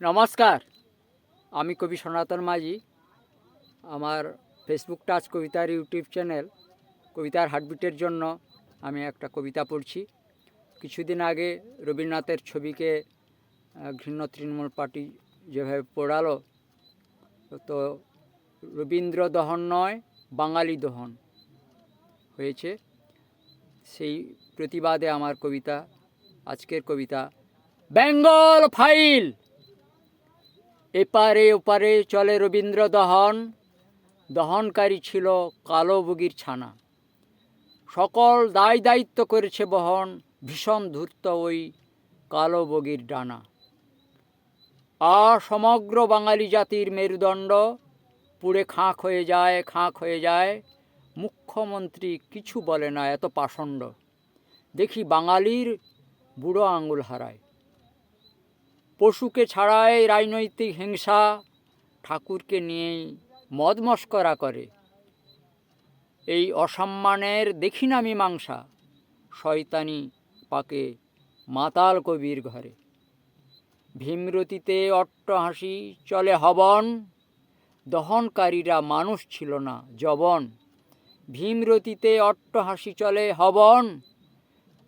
নমস্কার, আমি কবি সনাতন মাঝি। আমার ফেসবুক টাচ কবিতার ইউটিউব চ্যানেল কবিতার হার্টবিটের জন্য আমি একটা কবিতা পড়ছি। কিছুদিন আগে রবীন্দ্রনাথের ছবিকে ঘৃণ্য তৃণমূল পার্টি যেভাবে পোড়ালো, তো রবীন্দ্র দহন নয়, বাঙালি দহন হয়েছে। সেই প্রতিবাদে আমার কবিতা, আজকের কবিতা বেঙ্গল ফাইল। এপারে ওপারে চলে রবীন্দ্র দহন, দহনকারী ছিল কালো বগির ছানা। সকল দায় দায়িত্ব করেছে বহন, ভীষণ ধূর্ত ওই কালো বগির ডানা। সমগ্র বাঙালি জাতির মেরুদণ্ড পুড়ে খাঁক হয়ে যায়, খাঁক হয়ে যায়। মুখ্যমন্ত্রী কিছু বলে না, এত পাষণ্ড। দেখি বাঙালির বুড়ো আঙুল হারায়। পশুকে ছাড়ায় রাজনৈতিক হিংসা, ঠাকুরকে নিয়েই মদমস্করা করে। এই অসম্মানের দেখি না মীমাংসা, শয়তানি পাকে মাতাল কবির ঘরে। ভীমরতিতে অট্টহাসি চলে হবন, দহনকারীরা মানুষ ছিল না যবন। ভীমরতিতে অট্টহাসি চলে হবন,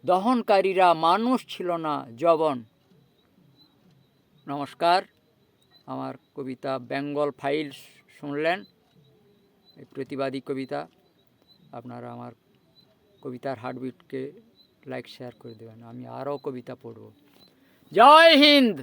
দহনকারীরা মানুষ ছিল না যবন। নমস্কার, আমার কবিতা বেঙ্গল ফাইল শুনলেন, এই প্রতিবাদী কবিতা। আপনারা আমার কবিতার হার্টবিটকে লাইক শেয়ার করে দেবেন। আমি আরও কবিতা পড়ব। জয় হিন্দ।